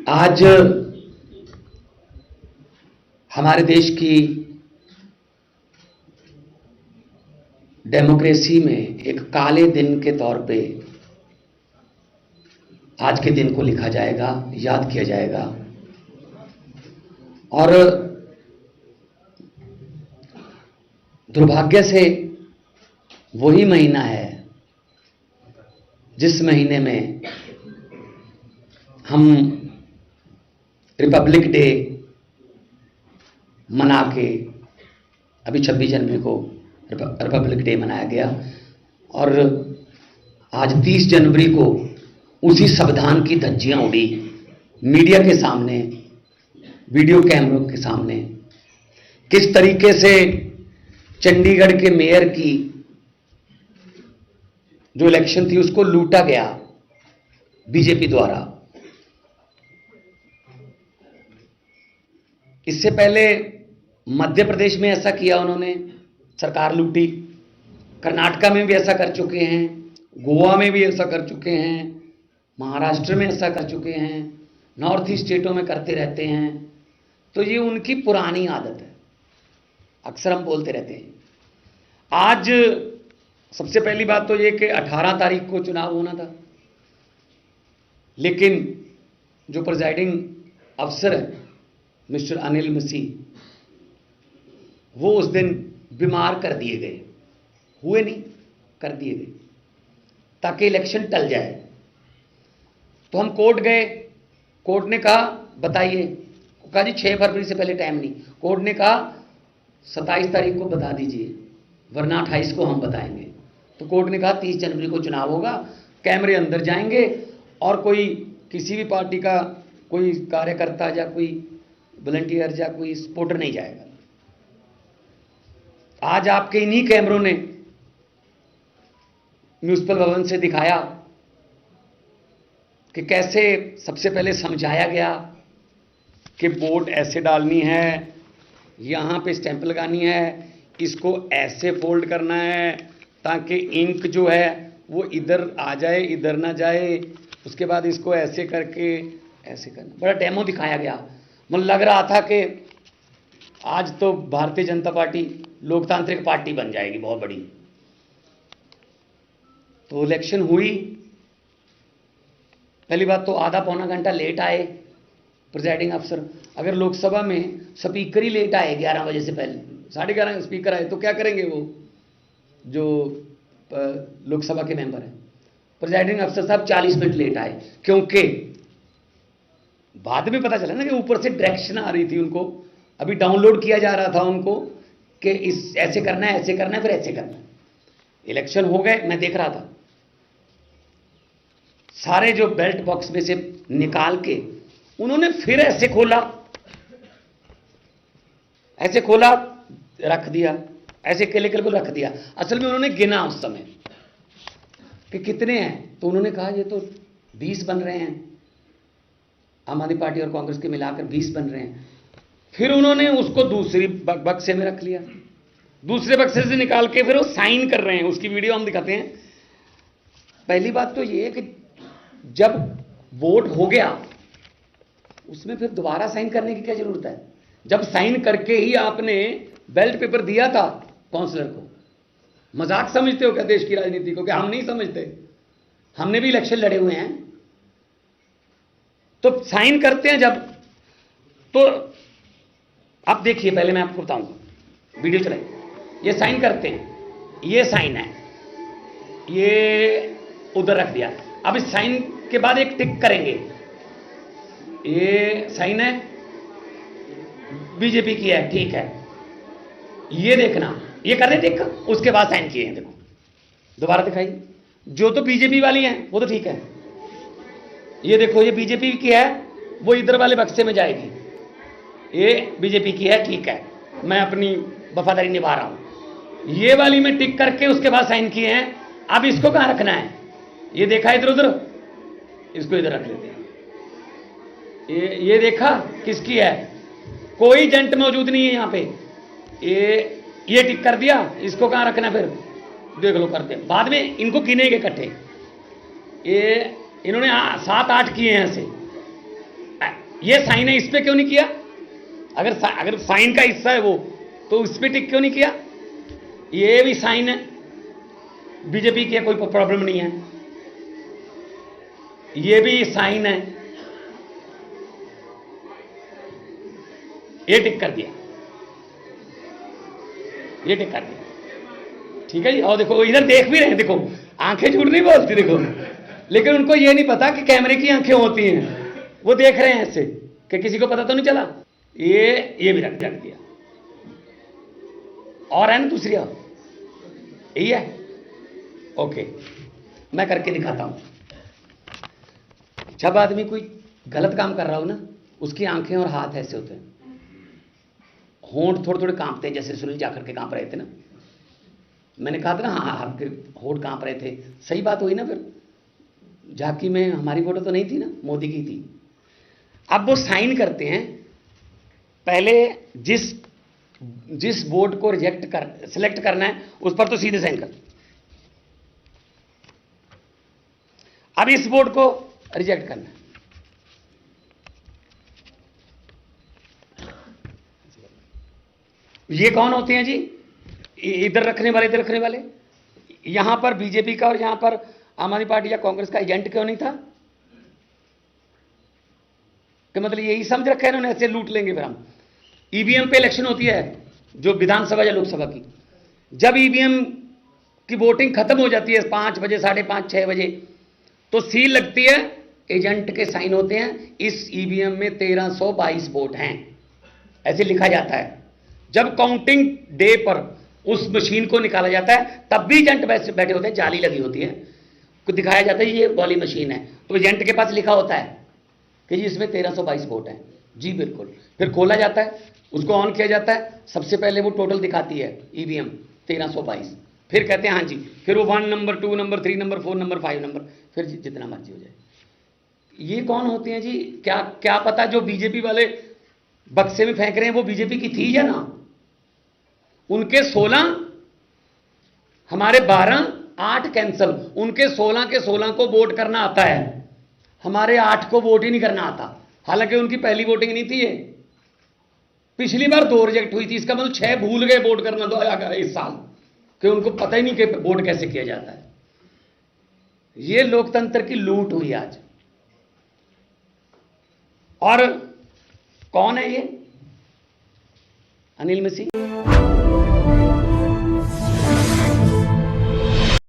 आज हमारे देश की डेमोक्रेसी में एक काले दिन के तौर पे आज के दिन को लिखा जाएगा, याद किया जाएगा। और दुर्भाग्य से वही महीना है जिस महीने में हम रिपब्लिक डे मना के, अभी 26 जनवरी को रिपब्लिक डे मनाया गया और आज 30 जनवरी को उसी संविधान की धज्जियां उड़ी मीडिया के सामने, वीडियो कैमरों के सामने। किस तरीके से चंडीगढ़ के मेयर की जो इलेक्शन थी उसको लूटा गया बीजेपी द्वारा। इससे पहले मध्य प्रदेश में ऐसा किया उन्होंने, सरकार लूटी। कर्नाटका में भी ऐसा कर चुके हैं, गोवा में भी ऐसा कर चुके हैं, महाराष्ट्र में ऐसा कर चुके हैं, नॉर्थ ईस्ट स्टेटों में करते रहते हैं। तो ये उनकी पुरानी आदत है, अक्सर हम बोलते रहते हैं। आज सबसे पहली बात तो ये कि 18 तारीख को चुनाव होना था, लेकिन जो प्रिजाइडिंग अफसर है मिस्टर अनिल मसीह, वो उस दिन बीमार कर दिए गए, हुए नहीं, कर दिए गए ताकि इलेक्शन टल जाए। तो हम कोर्ट गए, कोर्ट ने कहा बताइए, कहा जी 6 फरवरी से पहले टाइम नहीं। कोर्ट ने कहा 27 तारीख को बता दीजिए वरना 28 को हम बताएंगे। तो कोर्ट ने कहा 30 जनवरी को चुनाव होगा, कैमरे अंदर जाएंगे और कोई किसी भी पार्टी का कोई कार्यकर्ता या कोई वॉलंटियर या कोई सपोर्टर नहीं जाएगा। आज आपके इन्हीं कैमरों ने म्युनिसिपल भवन से दिखाया कि कैसे सबसे पहले समझाया गया कि वोट ऐसे डालनी है, यहां पे स्टैंप लगानी है, इसको ऐसे फोल्ड करना है ताकि इंक जो है वो इधर आ जाए, इधर ना जाए। उसके बाद इसको ऐसे करके ऐसे करना, बड़ा डेमो दिखाया गया। मुझे लग रहा था कि आज तो भारतीय जनता पार्टी लोकतांत्रिक पार्टी बन जाएगी बहुत बड़ी। तो इलेक्शन हुई, पहली बात तो आधा पौना घंटा लेट आए प्रिजाइडिंग अफसर। अगर लोकसभा में स्पीकर ही लेट आए 11 बजे से पहले, 11:30 स्पीकर आए, तो क्या करेंगे वो जो लोकसभा के मेंबर हैं। प्रिजाइडिंग अफसर साहब 40 मिनट लेट आए, क्योंकि बाद में पता चला ना कि ऊपर से डायरेक्शन आ रही थी उनको, अभी डाउनलोड किया जा रहा था उनको कि इस ऐसे करना है, ऐसे करना है, फिर ऐसे करना है। इलेक्शन हो गए, मैं देख रहा था, सारे जो बेल्ट बॉक्स में से निकाल के उन्होंने फिर ऐसे खोला, ऐसे खोला, रख दिया, ऐसे केले को रख दिया। असल में उन्होंने गिना उस समय कि कितने हैं, तो उन्होंने कहा ये तो 20 बन रहे हैं, आम आदमी पार्टी और कांग्रेस के मिलाकर 20 बन रहे हैं। फिर उन्होंने उसको दूसरी बक्से में रख लिया, दूसरे बक्से से निकाल के फिर वो साइन कर रहे हैं, उसकी वीडियो हम दिखाते हैं। पहली बात तो ये है कि जब वोट हो गया उसमें फिर दोबारा साइन करने की क्या जरूरत है, जब साइन करके ही आपने बैलेट पेपर दिया था काउंसलर को। मजाक समझते हो क्या देश की राजनीति को? क्या हम नहीं समझते? हमने भी इलेक्शन लड़े हुए हैं। तो साइन करते हैं जब, तो अब देखिए, पहले मैं आपको बताऊंगा, वीडियो चलाइए। ये साइन करते हैं, ये साइन है, ये उधर रख दिया। अब इस साइन के बाद एक टिक करेंगे, ये साइन है, बीजेपी की है, ठीक है, ये देखना, ये कर दे टिक, उसके बाद साइन किए हैं। देखो दोबारा दिखाइए, जो तो बीजेपी वाली हैं वो तो ठीक है, ये देखो ये बीजेपी की है, वो इधर वाले बक्से में जाएगी, ये बीजेपी की है, ठीक है, मैं अपनी वफादारी निभा रहा हूं। ये वाली में टिक करके उसके बाद साइन किए हैं। अब इसको कहां रखना है, ये देखा इधर उधर, इसको इधर रख लेते हैं। ये देखा किसकी है, कोई एजेंट मौजूद नहीं है यहां पे, ये टिक कर दिया, इसको कहां रखना, फिर देख लो करते हैं। बाद में इनको गिनेंगे इकट्ठे, ये इन्होंने 7-8 किए हैं ऐसे, ये साइन है, इस पे क्यों नहीं किया? अगर साइन का हिस्सा है वो, तो उस पे टिक क्यों नहीं किया? ये भी साइन है, बीजेपी की कोई प्रॉब्लम नहीं है। ये भी साइन है, ये टिक कर दिया, ये टिक कर दिया, ठीक है जी। और देखो इधर देख भी रहे हैं, देखो आंखें झूठ नहीं बोलती, देखो, लेकिन उनको ये नहीं पता कि कैमरे की आंखें होती हैं, वो देख रहे हैं ऐसे कि किसी को पता तो नहीं चला। ये भी रख दिया। और है ना दूसरी, और यही है, ओके, मैं करके दिखाता हूं। जब आदमी कोई गलत काम कर रहा हो ना, उसकी आंखें और हाथ ऐसे होते हैं, होंठ थोड़े थोड़े कांपते हैं, जैसे सुनील जाखड़ के कांप रहे थे ना, मैंने कहा था ना, हाँ आपके होंठ कांप रहे थे, सही बात हुई ना। फिर झांकी में हमारी फोटो तो नहीं थी ना, मोदी की थी। अब वो साइन करते हैं, पहले जिस बोर्ड को सिलेक्ट करना है उस पर तो सीधे साइन कर, अब इस बोर्ड को रिजेक्ट करना है, ये कौन होते हैं जी? इधर रखने वाले, इधर रखने वाले। यहां पर बीजेपी का और यहां पर आम आदमी पार्टी या कांग्रेस का एजेंट क्यों नहीं था? कि मतलब यही समझ रखा है इन्होंने, ऐसे लूट लेंगे फिर हम। ईवीएम पे इलेक्शन होती है, जो विधानसभा या लोकसभा की, जब ईवीएम की वोटिंग खत्म हो जाती है 5 बजे, 5:30, 6 बजे, तो सील लगती है, एजेंट के साइन होते हैं, इस ईवीएम में 1322 वोट हैं, ऐसे लिखा जाता है। जब काउंटिंग डे पर उस मशीन को निकाला जाता है, तब भी एजेंट बैठे होते हैं, जाली लगी होती है, को दिखाया जाता है ये वाली मशीन है, तो एजेंट के पास लिखा होता है कि जी इसमें 1322 वोट हैं, जी बिल्कुल। फिर खोला जाता है, उसको ऑन किया जाता है, सबसे पहले वो टोटल दिखाती है ईवीएम 1322, फिर कहते हैं हाँ जी, फिर वो 1 number, 2 number, 3 number, 4 number, 5 number, फिर जितना मर्जी हो जाए। ये कौन होते हैं जी? क्या पता जो बीजेपी वाले बक्से में फेंक रहे हैं वो बीजेपी की थी या ना। उनके 16, हमारे 12, 8 कैंसल, उनके 16 के 16 को वोट करना आता है, हमारे 8 को वोट ही नहीं करना आता, हालांकि उनकी पहली वोटिंग नहीं थी ये। पिछली बार 2 रिजेक्ट हुई थी, इसका मतलब 6 भूल गए वोट करना तो इस साल, कि उनको पता ही नहीं कि वोट कैसे किया जाता है। ये लोकतंत्र की लूट हुई आज। और कौन है ये? अनिल मसीह।